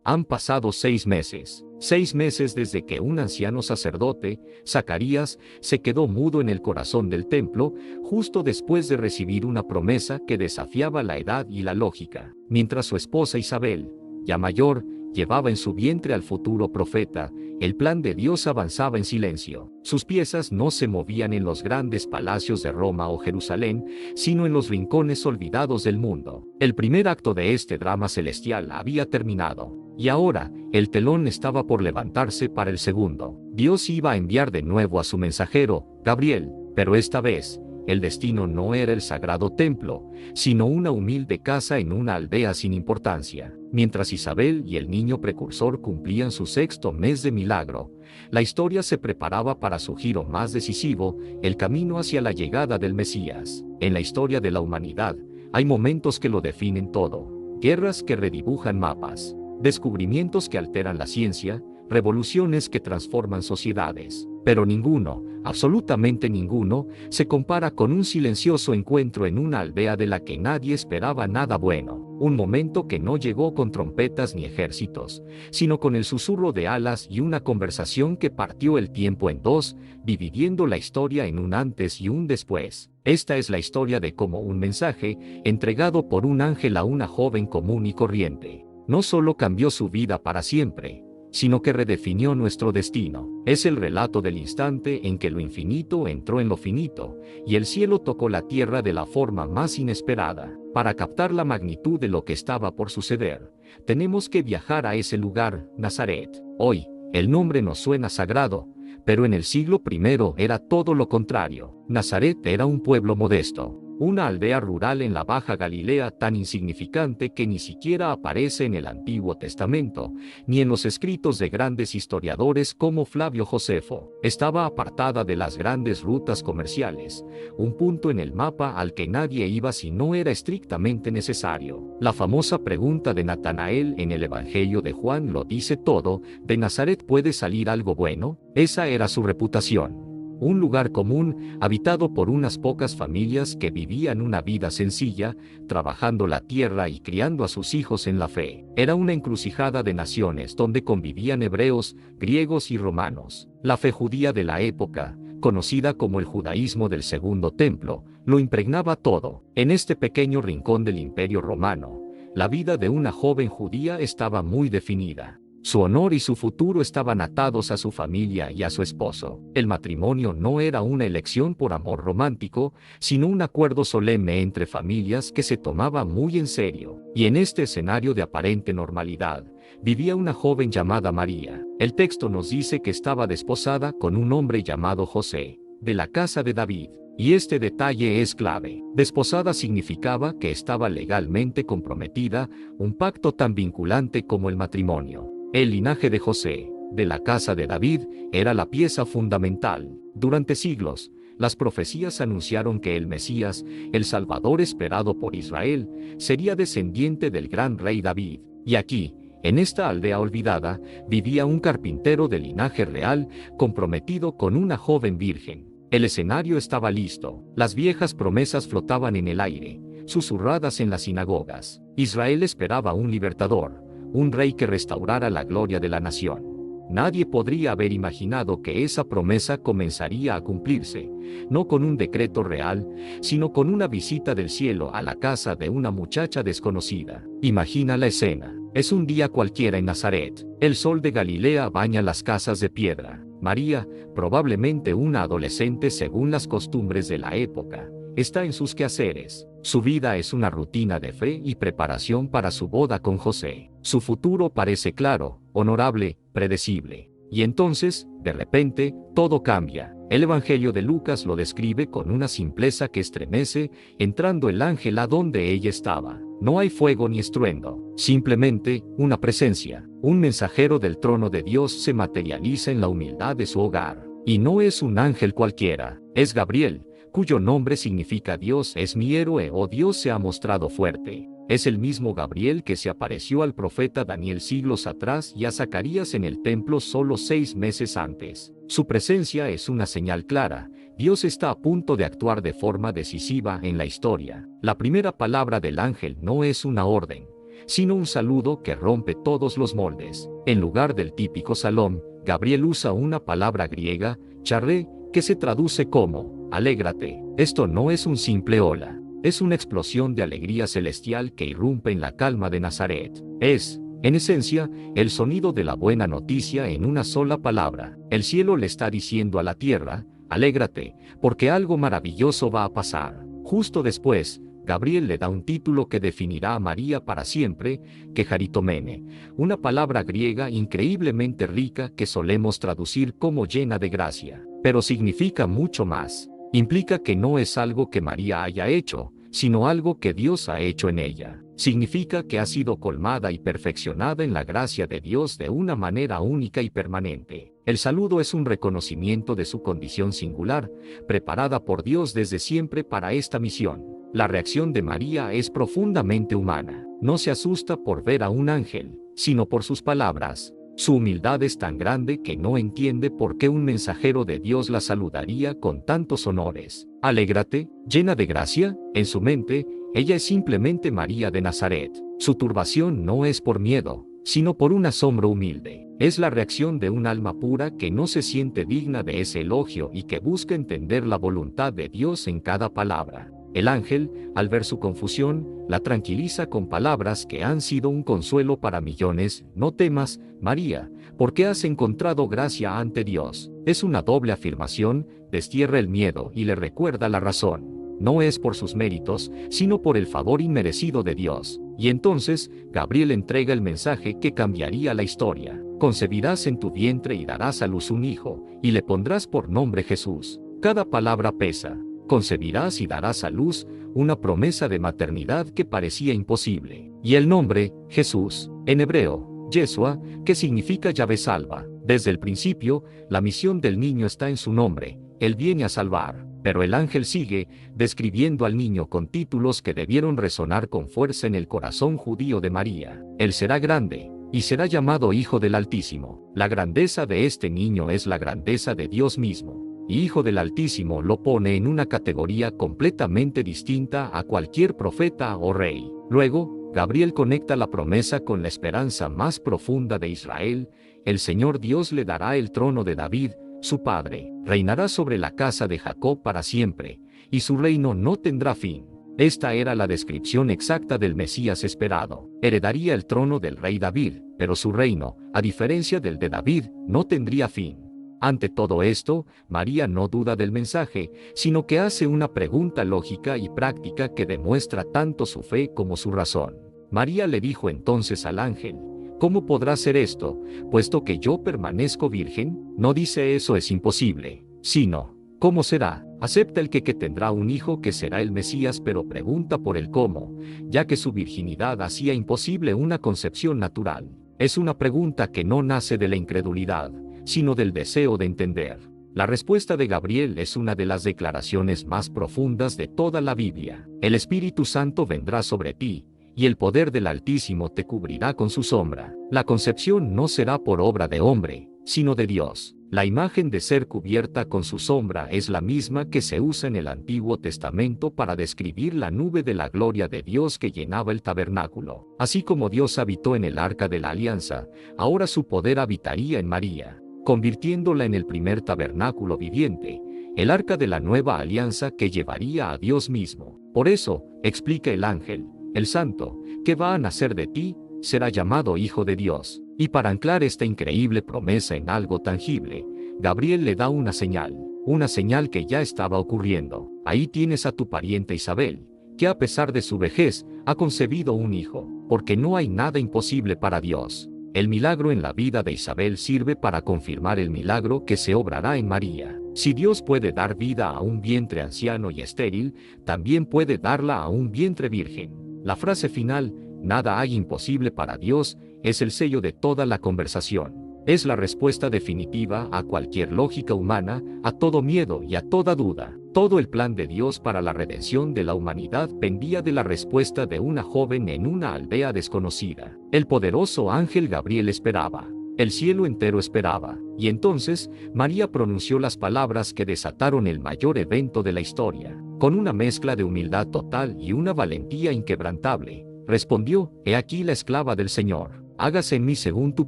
Han pasado 6 meses. 6 meses desde que un anciano sacerdote, Zacarías, se quedó mudo en el corazón del templo, justo después de recibir una promesa que desafiaba la edad y la lógica, mientras su esposa Isabel, ya mayor, llevaba en su vientre al futuro profeta. El plan de Dios avanzaba en silencio. Sus piezas no se movían en los grandes palacios de Roma o Jerusalén, sino en los rincones olvidados del mundo. El primer acto de este drama celestial había terminado, y ahora, el telón estaba por levantarse para el segundo. Dios iba a enviar de nuevo a su mensajero, Gabriel, pero esta vez, el destino no era el sagrado templo, sino una humilde casa en una aldea sin importancia. Mientras Isabel y el niño precursor cumplían su 6º mes de milagro, la historia se preparaba para su giro más decisivo, el camino hacia la llegada del Mesías. En la historia de la humanidad, hay momentos que lo definen todo: guerras que redibujan mapas, descubrimientos que alteran la ciencia, revoluciones que transforman sociedades. Pero ninguno, absolutamente ninguno, se compara con un silencioso encuentro en una aldea de la que nadie esperaba nada bueno. Un momento que no llegó con trompetas ni ejércitos, sino con el susurro de alas y una conversación que partió el tiempo en dos, dividiendo la historia en un antes y un después. Esta es la historia de cómo un mensaje, entregado por un ángel a una joven común y corriente, no solo cambió su vida para siempre, sino que redefinió nuestro destino. Es el relato del instante en que lo infinito entró en lo finito, y el cielo tocó la tierra de la forma más inesperada. Para captar la magnitud de lo que estaba por suceder, tenemos que viajar a ese lugar, Nazaret. Hoy, el nombre nos suena sagrado, pero en el siglo I era todo lo contrario. Nazaret era un pueblo modesto, una aldea rural en la Baja Galilea tan insignificante que ni siquiera aparece en el Antiguo Testamento, ni en los escritos de grandes historiadores como Flavio Josefo. Estaba apartada de las grandes rutas comerciales, un punto en el mapa al que nadie iba si no era estrictamente necesario. La famosa pregunta de Natanael en el Evangelio de Juan lo dice todo: ¿de Nazaret puede salir algo bueno? Esa era su reputación. Un lugar común, habitado por unas pocas familias que vivían una vida sencilla, trabajando la tierra y criando a sus hijos en la fe. Era una encrucijada de naciones donde convivían hebreos, griegos y romanos. La fe judía de la época, conocida como el judaísmo del Segundo Templo, lo impregnaba todo. En este pequeño rincón del Imperio Romano, la vida de una joven judía estaba muy definida. Su honor y su futuro estaban atados a su familia y a su esposo. El matrimonio no era una elección por amor romántico, sino un acuerdo solemne entre familias que se tomaba muy en serio. Y en este escenario de aparente normalidad, vivía una joven llamada María. El texto nos dice que estaba desposada con un hombre llamado José, de la casa de David. Y este detalle es clave. Desposada significaba que estaba legalmente comprometida, un pacto tan vinculante como el matrimonio. El linaje de José, de la casa de David, era la pieza fundamental. Durante siglos, las profecías anunciaron que el Mesías, el Salvador esperado por Israel, sería descendiente del gran rey David. Y aquí, en esta aldea olvidada, vivía un carpintero de linaje real, comprometido con una joven virgen. El escenario estaba listo. Las viejas promesas flotaban en el aire, susurradas en las sinagogas. Israel esperaba un libertador, un rey que restaurara la gloria de la nación. Nadie podría haber imaginado que esa promesa comenzaría a cumplirse, no con un decreto real, sino con una visita del cielo a la casa de una muchacha desconocida. Imagina la escena. Es un día cualquiera en Nazaret. El sol de Galilea baña las casas de piedra. María, probablemente una adolescente según las costumbres de la época, está en sus quehaceres. Su vida es una rutina de fe y preparación para su boda con José. Su futuro parece claro, honorable, predecible. Y entonces, de repente, todo cambia. El Evangelio de Lucas lo describe con una simpleza que estremece, entrando el ángel a donde ella estaba. No hay fuego ni estruendo, simplemente una presencia. Un mensajero del trono de Dios se materializa en la humildad de su hogar. Y no es un ángel cualquiera, es Gabriel, cuyo nombre significa Dios es mi héroe o Dios se ha mostrado fuerte. Es el mismo Gabriel que se apareció al profeta Daniel siglos atrás y a Zacarías en el templo solo 6 meses antes. Su presencia es una señal clara. Dios está a punto de actuar de forma decisiva en la historia. La primera palabra del ángel no es una orden, sino un saludo que rompe todos los moldes. En lugar del típico salón, Gabriel usa una palabra griega, charré, que se traduce como alégrate. Esto no es un simple hola, es una explosión de alegría celestial que irrumpe en la calma de Nazaret. Es, en esencia, el sonido de la buena noticia en una sola palabra. El cielo le está diciendo a la tierra, alégrate, porque algo maravilloso va a pasar. Justo después, Gabriel le da un título que definirá a María para siempre, Kejaritomene, una palabra griega increíblemente rica que solemos traducir como llena de gracia, pero significa mucho más. Implica que no es algo que María haya hecho, sino algo que Dios ha hecho en ella. Significa que ha sido colmada y perfeccionada en la gracia de Dios de una manera única y permanente. El saludo es un reconocimiento de su condición singular, preparada por Dios desde siempre para esta misión. La reacción de María es profundamente humana. No se asusta por ver a un ángel, sino por sus palabras. Su humildad es tan grande que no entiende por qué un mensajero de Dios la saludaría con tantos honores. Alégrate, llena de gracia. En su mente, ella es simplemente María de Nazaret. Su turbación no es por miedo, sino por un asombro humilde. Es la reacción de un alma pura que no se siente digna de ese elogio y que busca entender la voluntad de Dios en cada palabra. El ángel, al ver su confusión, la tranquiliza con palabras que han sido un consuelo para millones. No temas, María, porque has encontrado gracia ante Dios. Es una doble afirmación, destierra el miedo y le recuerda la razón. No es por sus méritos, sino por el favor inmerecido de Dios. Y entonces, Gabriel entrega el mensaje que cambiaría la historia. Concebirás en tu vientre y darás a luz un hijo, y le pondrás por nombre Jesús. Cada palabra pesa. Concebirás y darás a luz, una promesa de maternidad que parecía imposible. Y el nombre, Jesús, en hebreo, Yeshua, que significa Yahvé salva. Desde el principio, la misión del niño está en su nombre, él viene a salvar. Pero el ángel sigue, describiendo al niño con títulos que debieron resonar con fuerza en el corazón judío de María. Él será grande, y será llamado Hijo del Altísimo. La grandeza de este niño es la grandeza de Dios mismo. Hijo del Altísimo lo pone en una categoría completamente distinta a cualquier profeta o rey. Luego, Gabriel conecta la promesa con la esperanza más profunda de Israel. El Señor Dios le dará el trono de David, su padre. Reinará sobre la casa de Jacob para siempre, y su reino no tendrá fin. Esta era la descripción exacta del Mesías esperado. Heredaría el trono del rey David, pero su reino, a diferencia del de David, no tendría fin. Ante todo esto, María no duda del mensaje, sino que hace una pregunta lógica y práctica que demuestra tanto su fe como su razón. María le dijo entonces al ángel, ¿cómo podrá ser esto, puesto que yo permanezco virgen? No dice eso es imposible, sino, ¿cómo será? Acepta el que tendrá un hijo que será el Mesías, pero pregunta por el cómo, ya que su virginidad hacía imposible una concepción natural. Es una pregunta que no nace de la incredulidad, sino del deseo de entender. La respuesta de Gabriel es una de las declaraciones más profundas de toda la Biblia. El Espíritu Santo vendrá sobre ti, y el poder del Altísimo te cubrirá con su sombra. La concepción no será por obra de hombre, sino de Dios. La imagen de ser cubierta con su sombra es la misma que se usa en el Antiguo Testamento para describir la nube de la gloria de Dios que llenaba el tabernáculo. Así como Dios habitó en el Arca de la Alianza, ahora su poder habitaría en María, convirtiéndola en el primer tabernáculo viviente, el Arca de la Nueva Alianza que llevaría a Dios mismo. Por eso, explica el ángel, el santo, que va a nacer de ti, será llamado Hijo de Dios. Y para anclar esta increíble promesa en algo tangible, Gabriel le da una señal que ya estaba ocurriendo. Ahí tienes a tu pariente Isabel, que a pesar de su vejez, ha concebido un hijo, porque no hay nada imposible para Dios. El milagro en la vida de Isabel sirve para confirmar el milagro que se obrará en María. Si Dios puede dar vida a un vientre anciano y estéril, también puede darla a un vientre virgen. La frase final, nada hay imposible para Dios, es el sello de toda la conversación. Es la respuesta definitiva a cualquier lógica humana, a todo miedo y a toda duda. Todo el plan de Dios para la redención de la humanidad pendía de la respuesta de una joven en una aldea desconocida. El poderoso ángel Gabriel esperaba. El cielo entero esperaba. Y entonces, María pronunció las palabras que desataron el mayor evento de la historia. Con una mezcla de humildad total y una valentía inquebrantable, respondió: He aquí la esclava del Señor, hágase en mí según tu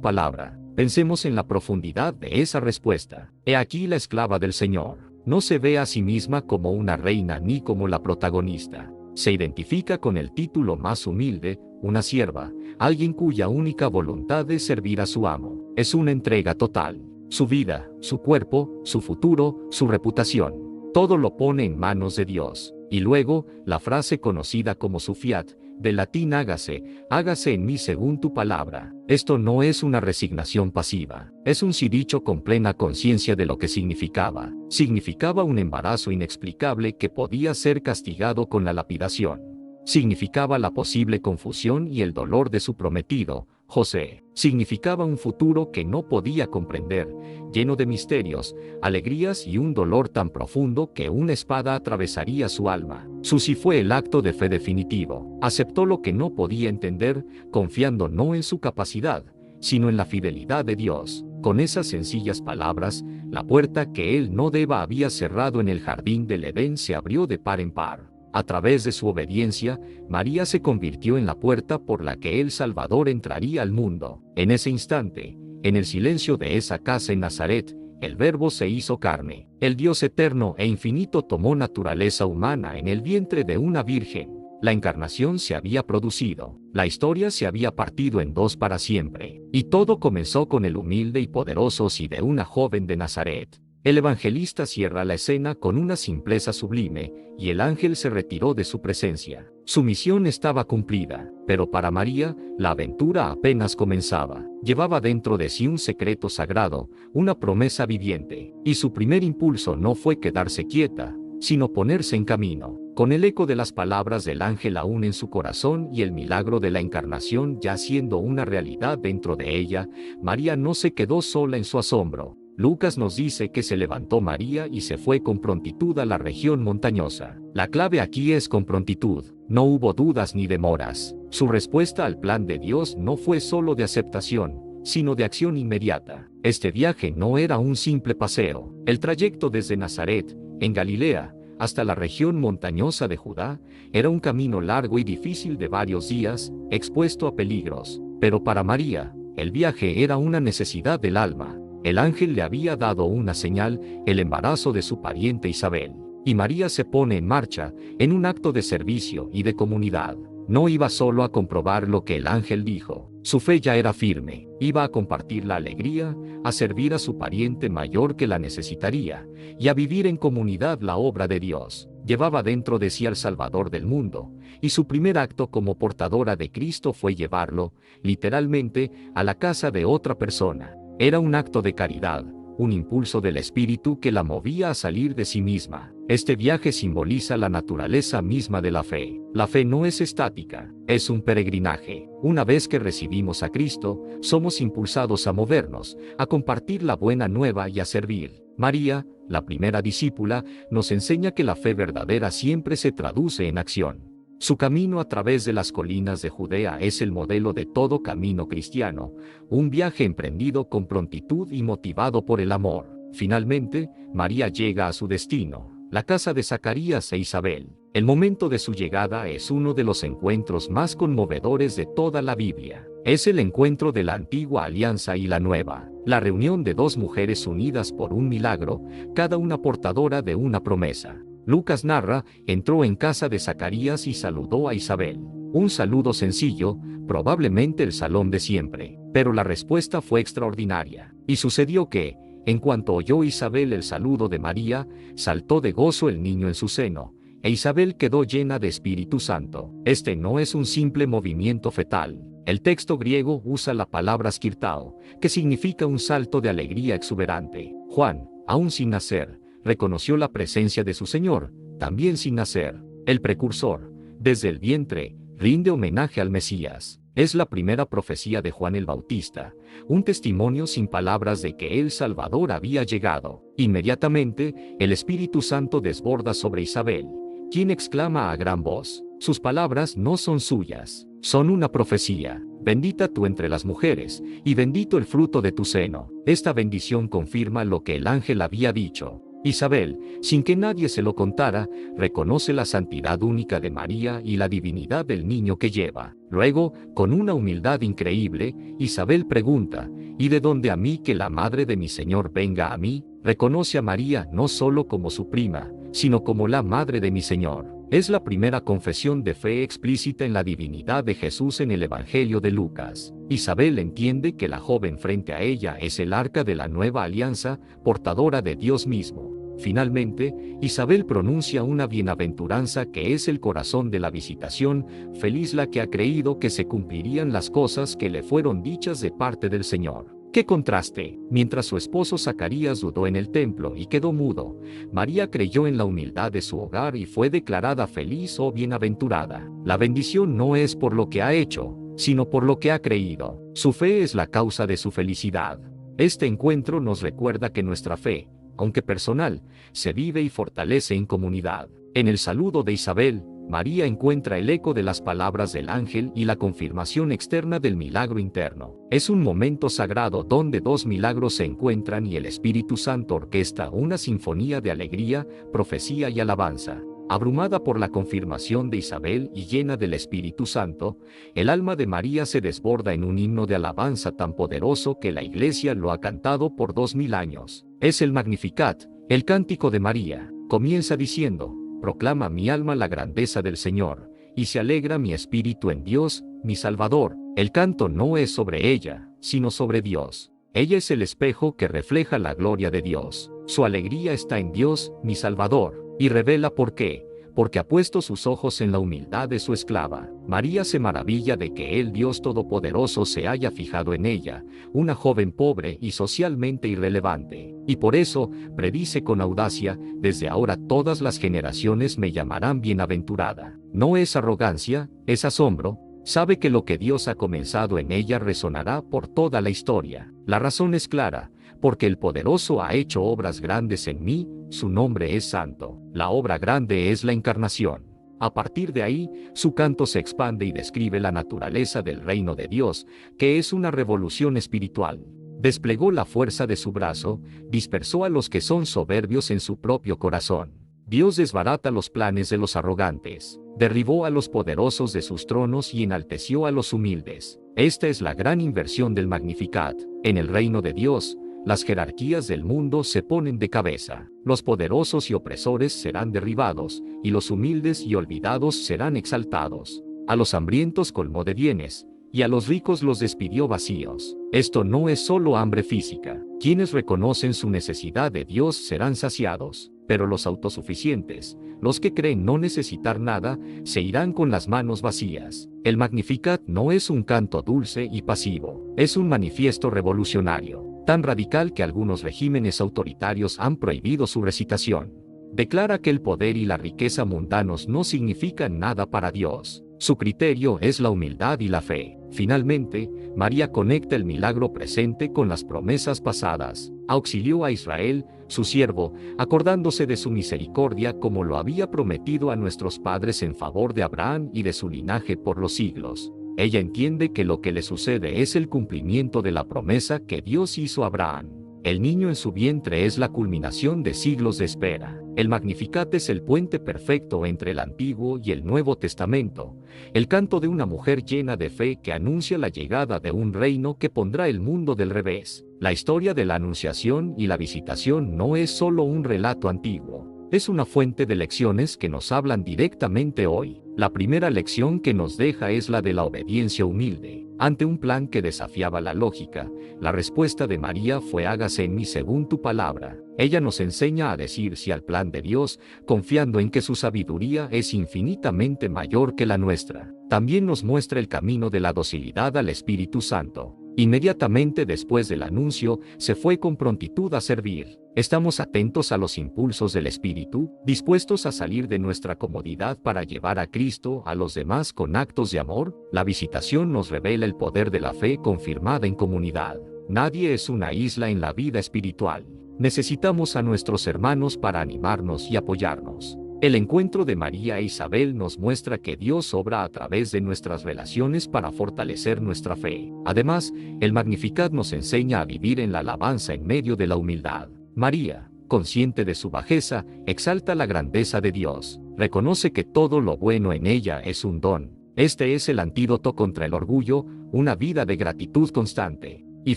palabra. Pensemos en la profundidad de esa respuesta. He aquí la esclava del Señor. No se ve a sí misma como una reina ni como la protagonista. Se identifica con el título más humilde, una sierva, alguien cuya única voluntad es servir a su amo. Es una entrega total. Su vida, su cuerpo, su futuro, su reputación. Todo lo pone en manos de Dios. Y luego, la frase conocida como Sufiat, del latín hágase en mí según tu palabra. Esto no es una resignación pasiva, es un sí dicho con plena conciencia de lo que significaba. Significaba un embarazo inexplicable que podía ser castigado con la lapidación. Significaba la posible confusión y el dolor de su prometido, José. Significaba un futuro que no podía comprender, lleno de misterios, alegrías y un dolor tan profundo que una espada atravesaría su alma. Su sí fue el acto de fe definitivo. Aceptó lo que no podía entender, confiando no en su capacidad, sino en la fidelidad de Dios. Con esas sencillas palabras, la puerta que él no deba había cerrado en el jardín del Edén se abrió de par en par. A través de su obediencia, María se convirtió en la puerta por la que el Salvador entraría al mundo. En ese instante, en el silencio de esa casa en Nazaret, el Verbo se hizo carne. El Dios eterno e infinito tomó naturaleza humana en el vientre de una virgen. La encarnación se había producido. La historia se había partido en dos para siempre. Y todo comenzó con el humilde y poderoso sí de una joven de Nazaret. El evangelista cierra la escena con una simpleza sublime, y el ángel se retiró de su presencia. Su misión estaba cumplida, pero para María, la aventura apenas comenzaba. Llevaba dentro de sí un secreto sagrado, una promesa viviente, y su primer impulso no fue quedarse quieta, sino ponerse en camino. Con el eco de las palabras del ángel aún en su corazón y el milagro de la encarnación ya siendo una realidad dentro de ella, María no se quedó sola en su asombro. Lucas nos dice que se levantó María y se fue con prontitud a la región montañosa. La clave aquí es con prontitud. No hubo dudas ni demoras. Su respuesta al plan de Dios no fue solo de aceptación, sino de acción inmediata. Este viaje no era un simple paseo. El trayecto desde Nazaret, en Galilea, hasta la región montañosa de Judá, era un camino largo y difícil de varios días, expuesto a peligros. Pero para María, el viaje era una necesidad del alma. El ángel le había dado una señal, el embarazo de su pariente Isabel. Y María se pone en marcha, en un acto de servicio y de comunidad. No iba solo a comprobar lo que el ángel dijo. Su fe ya era firme. Iba a compartir la alegría, a servir a su pariente mayor que la necesitaría, y a vivir en comunidad la obra de Dios. Llevaba dentro de sí al Salvador del mundo, y su primer acto como portadora de Cristo fue llevarlo, literalmente, a la casa de otra persona. Era un acto de caridad, un impulso del espíritu que la movía a salir de sí misma. Este viaje simboliza la naturaleza misma de la fe. La fe no es estática, es un peregrinaje. Una vez que recibimos a Cristo, somos impulsados a movernos, a compartir la buena nueva y a servir. María, la primera discípula, nos enseña que la fe verdadera siempre se traduce en acción. Su camino a través de las colinas de Judea es el modelo de todo camino cristiano, un viaje emprendido con prontitud y motivado por el amor. Finalmente, María llega a su destino, la casa de Zacarías e Isabel. El momento de su llegada es uno de los encuentros más conmovedores de toda la Biblia. Es el encuentro de la antigua alianza y la nueva, la reunión de dos mujeres unidas por un milagro, cada una portadora de una promesa. Lucas narra, entró en casa de Zacarías y saludó a Isabel. Un saludo sencillo, probablemente el salón de siempre, pero la respuesta fue extraordinaria. Y sucedió que, en cuanto oyó Isabel el saludo de María, saltó de gozo el niño en su seno, e Isabel quedó llena de Espíritu Santo. Este no es un simple movimiento fetal. El texto griego usa la palabra skirtao, que significa un salto de alegría exuberante. Juan, aún sin nacer, reconoció la presencia de su Señor, también sin nacer. El precursor, desde el vientre, rinde homenaje al Mesías. Es la primera profecía de Juan el Bautista, un testimonio sin palabras de que el Salvador había llegado. Inmediatamente, el Espíritu Santo desborda sobre Isabel, quien exclama a gran voz. Sus palabras no son suyas, son una profecía. Bendita tú entre las mujeres, y bendito el fruto de tu seno. Esta bendición confirma lo que el ángel había dicho. Isabel, sin que nadie se lo contara, reconoce la santidad única de María y la divinidad del niño que lleva. Luego, con una humildad increíble, Isabel pregunta, ¿y de dónde a mí que la madre de mi Señor venga a mí? Reconoce a María no solo como su prima, sino como la madre de mi Señor. Es la primera confesión de fe explícita en la divinidad de Jesús en el Evangelio de Lucas. Isabel entiende que la joven frente a ella es el arca de la nueva alianza, portadora de Dios mismo. Finalmente, Isabel pronuncia una bienaventuranza que es el corazón de la visitación, feliz la que ha creído que se cumplirían las cosas que le fueron dichas de parte del Señor. ¡Qué contraste! Mientras su esposo Zacarías dudó en el templo y quedó mudo, María creyó en la humildad de su hogar y fue declarada feliz o bienaventurada. La bendición no es por lo que ha hecho, sino por lo que ha creído. Su fe es la causa de su felicidad. Este encuentro nos recuerda que nuestra fe, aunque personal, se vive y fortalece en comunidad. En el saludo de Isabel, María encuentra el eco de las palabras del ángel y la confirmación externa del milagro interno. Es un momento sagrado donde dos milagros se encuentran y el Espíritu Santo orquesta una sinfonía de alegría, profecía y alabanza. Abrumada por la confirmación de Isabel y llena del Espíritu Santo, el alma de María se desborda en un himno de alabanza tan poderoso que la Iglesia lo ha cantado por 2000 años. Es el Magnificat, el cántico de María. Comienza diciendo: proclama mi alma la grandeza del Señor, y se alegra mi espíritu en Dios, mi Salvador. El canto no es sobre ella, sino sobre Dios. Ella es el espejo que refleja la gloria de Dios. Su alegría está en Dios, mi Salvador, y revela por qué. Porque ha puesto sus ojos en la humildad de su esclava. María se maravilla de que el Dios Todopoderoso se haya fijado en ella, una joven pobre y socialmente irrelevante. Y por eso, predice con audacia: desde ahora todas las generaciones me llamarán bienaventurada. No es arrogancia, es asombro. Sabe que lo que Dios ha comenzado en ella resonará por toda la historia. La razón es clara: porque el Poderoso ha hecho obras grandes en mí, su nombre es santo. La obra grande es la encarnación. A partir de ahí, su canto se expande y describe la naturaleza del reino de Dios, que es una revolución espiritual. Desplegó la fuerza de su brazo, dispersó a los que son soberbios en su propio corazón. Dios desbarata los planes de los arrogantes, derribó a los poderosos de sus tronos y enalteció a los humildes. Esta es la gran inversión del Magnificat. En el reino de Dios, las jerarquías del mundo se ponen de cabeza. Los poderosos y opresores serán derribados, y los humildes y olvidados serán exaltados. A los hambrientos colmó de bienes, y a los ricos los despidió vacíos. Esto no es solo hambre física. Quienes reconocen su necesidad de Dios serán saciados, pero los autosuficientes, los que creen no necesitar nada, se irán con las manos vacías. El Magnificat no es un canto dulce y pasivo, es un manifiesto revolucionario, tan radical que algunos regímenes autoritarios han prohibido su recitación. Declara que el poder y la riqueza mundanos no significan nada para Dios. Su criterio es la humildad y la fe. Finalmente, María conecta el milagro presente con las promesas pasadas. Auxilió a Israel, su siervo, acordándose de su misericordia como lo había prometido a nuestros padres en favor de Abraham y de su linaje por los siglos. Ella entiende que lo que le sucede es el cumplimiento de la promesa que Dios hizo a Abraham. El niño en su vientre es la culminación de siglos de espera. El Magnificat es el puente perfecto entre el Antiguo y el Nuevo Testamento, el canto de una mujer llena de fe que anuncia la llegada de un reino que pondrá el mundo del revés. La historia de la Anunciación y la Visitación no es solo un relato antiguo. Es una fuente de lecciones que nos hablan directamente hoy. La primera lección que nos deja es la de la obediencia humilde. Ante un plan que desafiaba la lógica, la respuesta de María fue: hágase en mí según tu palabra. Ella nos enseña a decir sí al plan de Dios, confiando en que su sabiduría es infinitamente mayor que la nuestra. También nos muestra el camino de la docilidad al Espíritu Santo. Inmediatamente después del anuncio, se fue con prontitud a servir. ¿Estamos atentos a los impulsos del Espíritu, dispuestos a salir de nuestra comodidad para llevar a Cristo a los demás con actos de amor? La visitación nos revela el poder de la fe confirmada en comunidad. Nadie es una isla en la vida espiritual. Necesitamos a nuestros hermanos para animarnos y apoyarnos. El encuentro de María e Isabel nos muestra que Dios obra a través de nuestras relaciones para fortalecer nuestra fe. Además, el Magnificat nos enseña a vivir en la alabanza en medio de la humildad. María, consciente de su bajeza, exalta la grandeza de Dios. Reconoce que todo lo bueno en ella es un don. Este es el antídoto contra el orgullo, una vida de gratitud constante. Y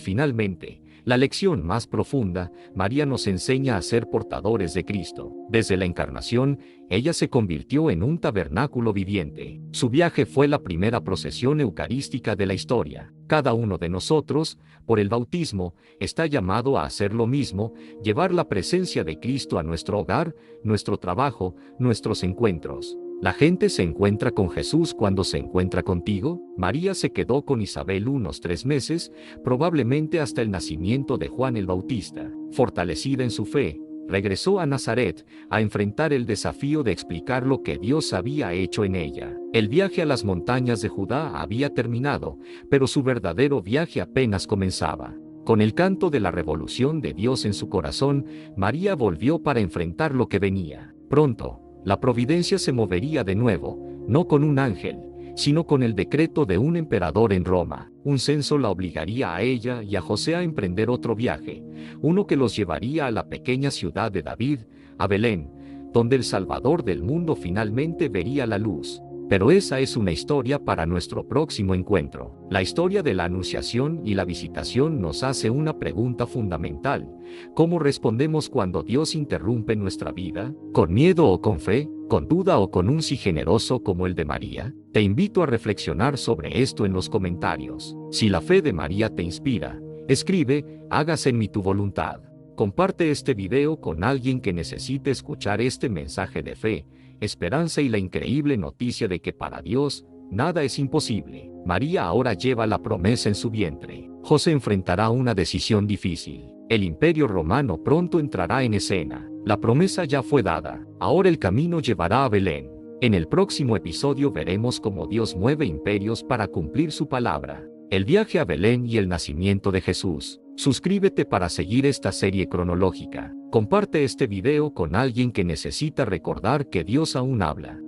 finalmente, la lección más profunda, María nos enseña a ser portadores de Cristo. Desde la encarnación, ella se convirtió en un tabernáculo viviente. Su viaje fue la primera procesión eucarística de la historia. Cada uno de nosotros, por el bautismo, está llamado a hacer lo mismo, llevar la presencia de Cristo a nuestro hogar, nuestro trabajo, nuestros encuentros. ¿La gente se encuentra con Jesús cuando se encuentra contigo? María se quedó con Isabel unos 3 meses, probablemente hasta el nacimiento de Juan el Bautista. Fortalecida en su fe, regresó a Nazaret, a enfrentar el desafío de explicar lo que Dios había hecho en ella. El viaje a las montañas de Judá había terminado, pero su verdadero viaje apenas comenzaba. Con el canto de la revolución de Dios en su corazón, María volvió para enfrentar lo que venía. Pronto, la providencia se movería de nuevo, no con un ángel, sino con el decreto de un emperador en Roma. Un censo la obligaría a ella y a José a emprender otro viaje, uno que los llevaría a la pequeña ciudad de David, a Belén, donde el Salvador del mundo finalmente vería la luz. Pero esa es una historia para nuestro próximo encuentro. La historia de la Anunciación y la Visitación nos hace una pregunta fundamental. ¿Cómo respondemos cuando Dios interrumpe nuestra vida? ¿Con miedo o con fe? ¿Con duda o con un sí generoso como el de María? Te invito a reflexionar sobre esto en los comentarios. Si la fe de María te inspira, escribe, hágase en mí tu voluntad. Comparte este video con alguien que necesite escuchar este mensaje de fe, esperanza y la increíble noticia de que para Dios, nada es imposible. María ahora lleva la promesa en su vientre. José enfrentará una decisión difícil. El Imperio Romano pronto entrará en escena. La promesa ya fue dada. Ahora el camino llevará a Belén. En el próximo episodio veremos cómo Dios mueve imperios para cumplir su palabra. El viaje a Belén y el nacimiento de Jesús. Suscríbete para seguir esta serie cronológica. Comparte este video con alguien que necesita recordar que Dios aún habla.